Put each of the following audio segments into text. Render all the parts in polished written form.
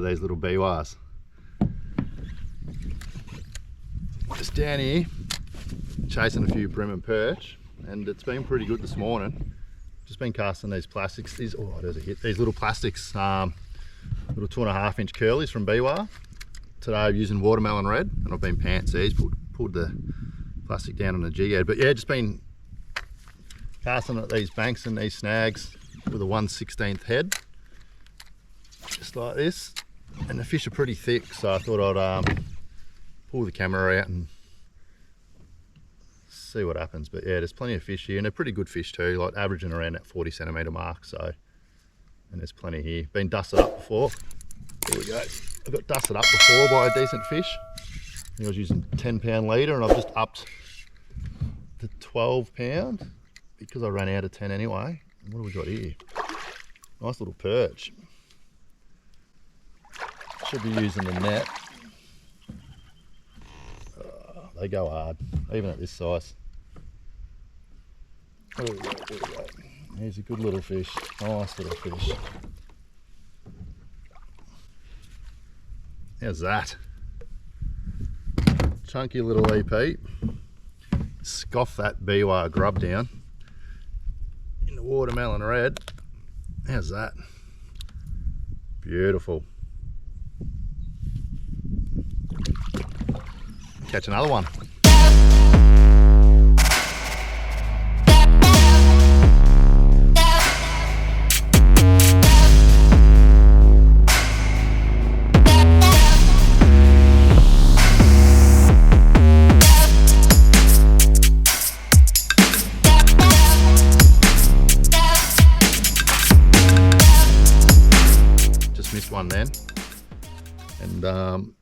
these little biwaas. Just down here, chasing a few brim and perch, and it's been pretty good this morning. Just been casting these plastics, these little plastics, little 2.5 inch curlies from Biwaa. Today I'm using watermelon red, and I've been pantsies, pulled the plastic down on the jig head. But yeah, just been casting at these banks and these snags with a 1/16 head, just like this. And the fish are pretty thick, so I thought I'd pull the camera out and see what happens. But yeah, there's plenty of fish here, and they're pretty good fish too, like averaging around that 40 centimetre mark. So, and there's plenty here. Been dusted up before. Here we go. I got dusted up before by a decent fish. I think I was using 10-pound leader, and I've just upped to 12-pound because I ran out of 10 anyway. And what have we got here? Nice little perch. Should be using the net. They go hard, even at this size. There we go, there we go. Here's a good little fish, nice little fish. How's that? Chunky little EP. Scoff that Biwaa grub down in the watermelon red. How's that? Beautiful. Catch another one. Just missed one then. And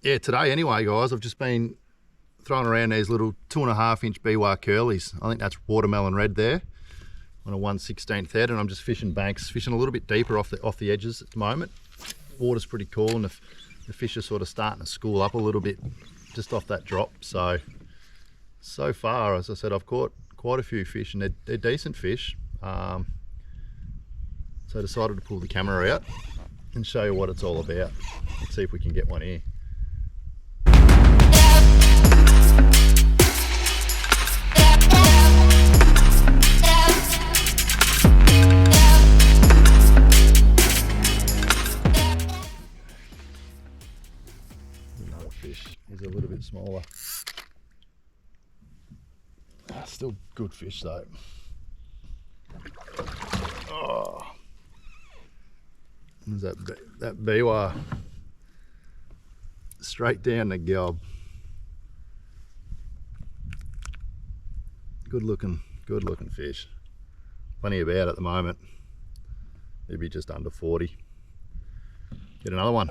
yeah, today anyway, guys, I've just been throwing around these little 2.5 inch Biwaa curlies. I think that's watermelon red there on a 1/16 head, and I'm just fishing banks, fishing a little bit deeper off the edges at the moment. Water's pretty cool, and the fish are sort of starting to school up a little bit just off that drop. So far, as I said, I've caught quite a few fish, and they're decent fish. So I decided to pull the camera out and show you what it's all about. Let's see if we can get one here. Another fish. He's a little bit smaller. Still good fish though. Oh. There's that Biwaa straight down the gob. Good looking fish. Plenty about at the moment. Maybe just under 40. Get another one.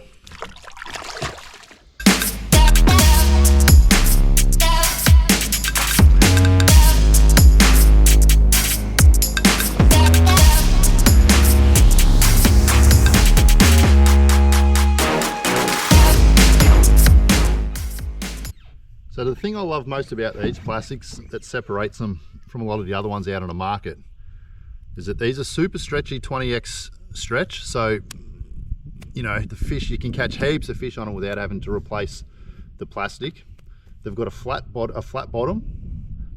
So the thing I love most about these plastics that separates them from a lot of the other ones out on the market is that these are super stretchy 20x stretch. So, you know, the fish, you can catch heaps of fish on them without having to replace the plastic. They've got a flat bottom,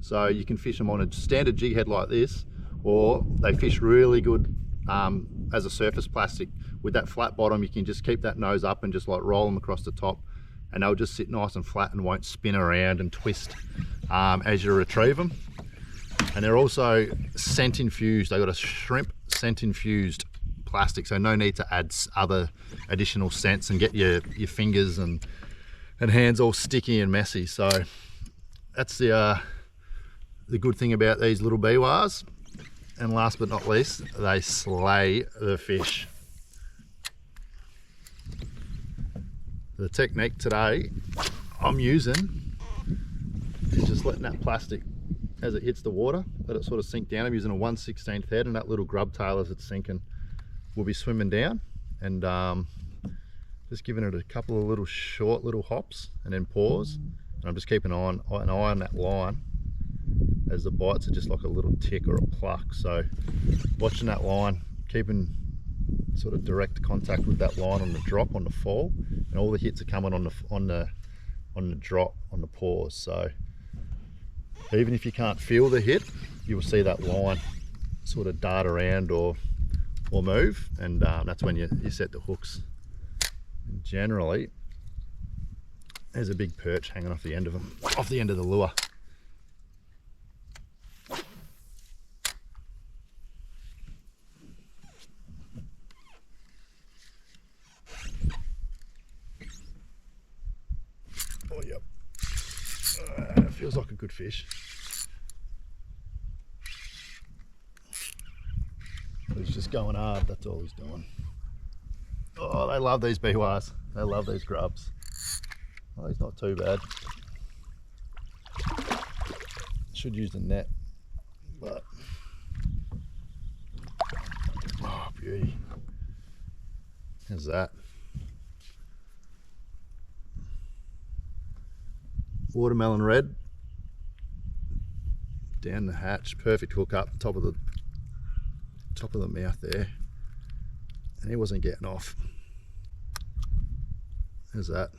so you can fish them on a standard jig head like this, or they fish really good as a surface plastic. With that flat bottom, you can just keep that nose up and just like roll them across the top, and they'll just sit nice and flat and won't spin around and twist as you retrieve them. And they're also scent infused. They've got a shrimp scent infused plastic, so no need to add other additional scents and get your fingers and hands all sticky and messy. So that's the good thing about these little Biwaas. And last but not least, they slay the fish. The technique today I'm using is just letting that plastic, as it hits the water, let it sort of sink down. I'm using a 1/16 head, and that little grub tail as it's sinking will be swimming down, and just giving it a couple of little short little hops and then pause. And I'm just keeping an eye on that line as the bites are just like a little tick or a pluck. So watching that line, keeping sort of direct contact with that line on the drop, on the fall, and all the hits are coming on the drop, on the pause. So even if you can't feel the hit, you will see that line sort of dart around or move, and that's when you set the hooks. And generally, there's a big perch hanging off the end of them, off the end of the lure. Oh, yep. Feels like a good fish. He's just going hard, that's all he's doing. Oh, they love these biwaas. They love these grubs. Oh, he's not too bad. Should use the net, but oh, beauty. How's that? Watermelon red. Down the hatch, perfect hook up, top of the mouth there, and he wasn't getting off. How's that?